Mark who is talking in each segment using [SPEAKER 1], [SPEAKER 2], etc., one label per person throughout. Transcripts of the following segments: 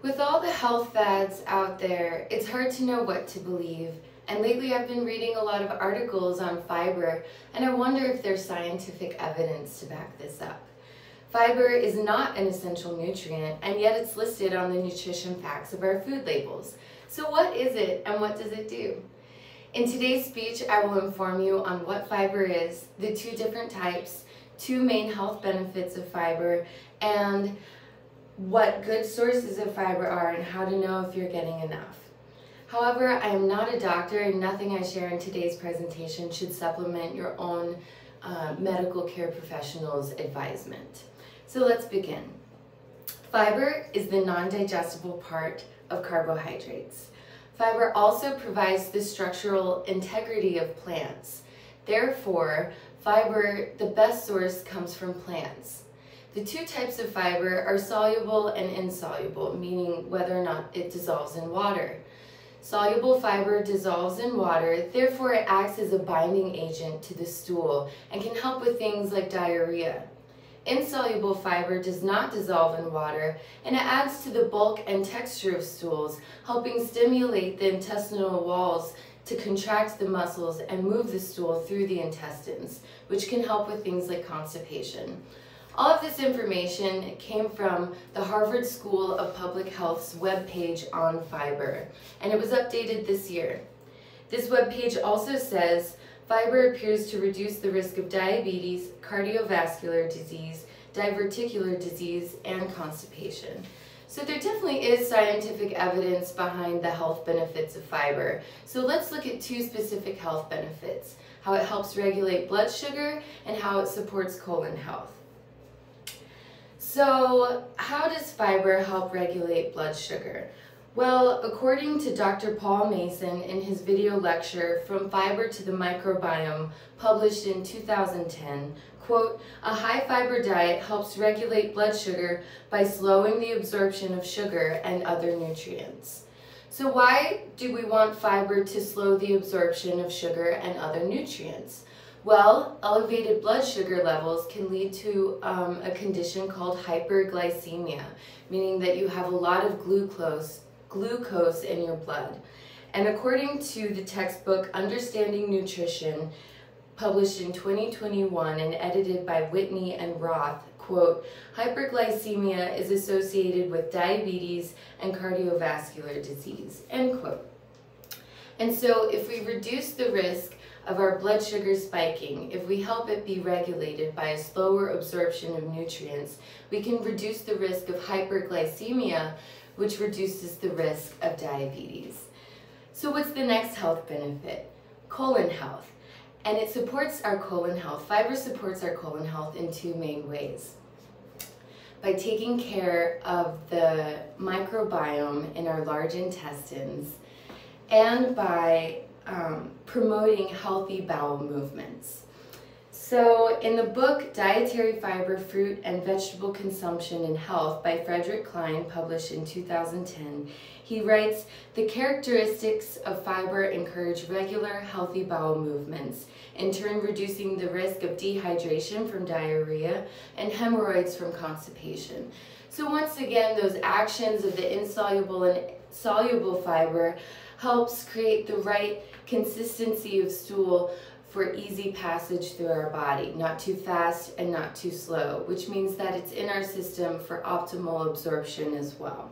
[SPEAKER 1] With all the health fads out there, it's hard to know what to believe. And lately I've been reading a lot of articles on fiber, and I wonder if there's scientific evidence to back this up. Fiber is not an essential nutrient, and yet it's listed on the nutrition facts of our food labels. So what is it, and what does it do? In today's speech, I will inform you on what fiber is, the two different types, two main health benefits of fiber, and what good sources of fiber are and how to know if you're getting enough. However, I am not a doctor, and nothing I share in today's presentation should supplement your own medical care professional's advisement. So let's begin. Fiber is the non-digestible part of carbohydrates. Fiber also provides the structural integrity of plants. Therefore, fiber, the best source, comes from plants. The two types of fiber are soluble and insoluble, meaning whether or not it dissolves in water. Soluble fiber dissolves in water, therefore it acts as a binding agent to the stool and can help with things like diarrhea. Insoluble fiber does not dissolve in water, and it adds to the bulk and texture of stools, helping stimulate the intestinal walls to contract the muscles and move the stool through the intestines, which can help with things like constipation. All of this information came from the Harvard School of Public Health's webpage on fiber, and it was updated this year. This webpage also says, fiber appears to reduce the risk of diabetes, cardiovascular disease, diverticular disease, and constipation. So there definitely is scientific evidence behind the health benefits of fiber. So let's look at two specific health benefits: how it helps regulate blood sugar and how it supports colon health. So how does fiber help regulate blood sugar? Well, according to Dr. Paul Mason in his video lecture, From Fiber to the Microbiome, published in 2010, quote, "A high fiber diet helps regulate blood sugar by slowing the absorption of sugar and other nutrients." So why do we want fiber to slow the absorption of sugar and other nutrients? Well, elevated blood sugar levels can lead to a condition called hyperglycemia, meaning that you have a lot of glucose in your blood. And according to the textbook Understanding Nutrition, published in 2021 and edited by Whitney and Roth, quote, "Hyperglycemia is associated with diabetes and cardiovascular disease," end quote. And so if we reduce the risk of our blood sugar spiking, if we help it be regulated by a slower absorption of nutrients, we can reduce the risk of hyperglycemia, which reduces the risk of diabetes. So what's the next health benefit? Colon health. And it supports our colon health. Fiber supports our colon health in two main ways: by taking care of the microbiome in our large intestines, and by promoting healthy bowel movements. So in the book Dietary Fiber, Fruit and Vegetable Consumption in Health by Frederick Klein, published in 2010, he writes, "The characteristics of fiber encourage regular, healthy bowel movements, in turn reducing the risk of dehydration from diarrhea and hemorrhoids from constipation." So once again, those actions of the insoluble and soluble fiber helps create the right consistency of stool for easy passage through our body, not too fast and not too slow, which means that it's in our system for optimal absorption as well.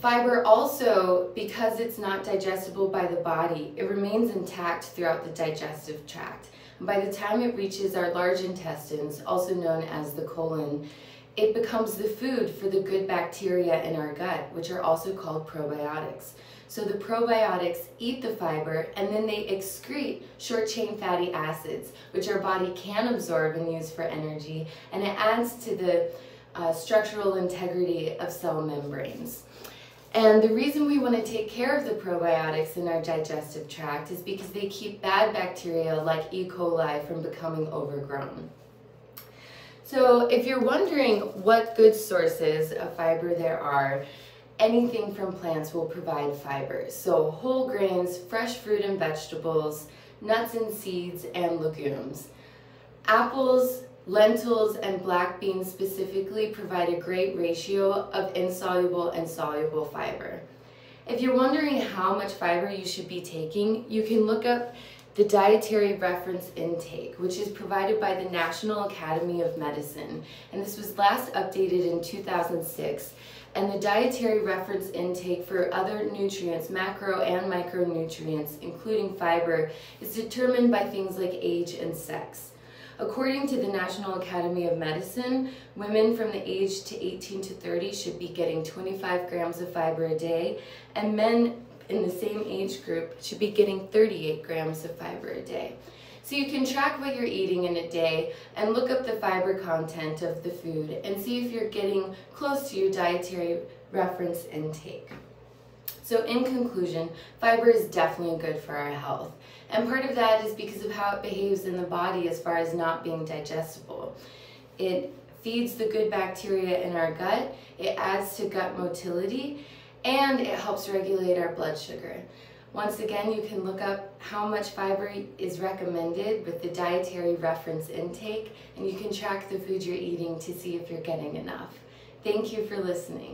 [SPEAKER 1] Fiber also, because it's not digestible by the body, it remains intact throughout the digestive tract. And by the time it reaches our large intestines, also known as the colon, it becomes the food for the good bacteria in our gut, which are also called probiotics. So the probiotics eat the fiber, and then they excrete short-chain fatty acids, which our body can absorb and use for energy, and it adds to the structural integrity of cell membranes. And the reason we want to take care of the probiotics in our digestive tract is because they keep bad bacteria like E. coli from becoming overgrown. So if you're wondering what good sources of fiber there are, anything from plants will provide fiber. So whole grains, fresh fruit and vegetables, nuts and seeds, and legumes. Apples, Lentils and black beans specifically provide a great ratio of insoluble and soluble fiber. If you're wondering how much fiber you should be taking, you can look up the Dietary Reference Intake, which is provided by the National Academy of Medicine, and this was last updated in 2006. And the dietary reference intake for other nutrients, macro and micronutrients, including fiber, is determined by things like age and sex. According to the National Academy of Medicine, women from the age to 18 to 30 should be getting 25 grams of fiber a day, and men in the same age group should be getting 38 grams of fiber a day. So you can track what you're eating in a day and look up the fiber content of the food and see if you're getting close to your dietary reference intake. So in conclusion, fiber is definitely good for our health. And part of that is because of how it behaves in the body as far as not being digestible. It feeds the good bacteria in our gut, it adds to gut motility, and it helps regulate our blood sugar. Once again, you can look up how much fiber is recommended with the dietary reference intake, and you can track the food you're eating to see if you're getting enough. Thank you for listening.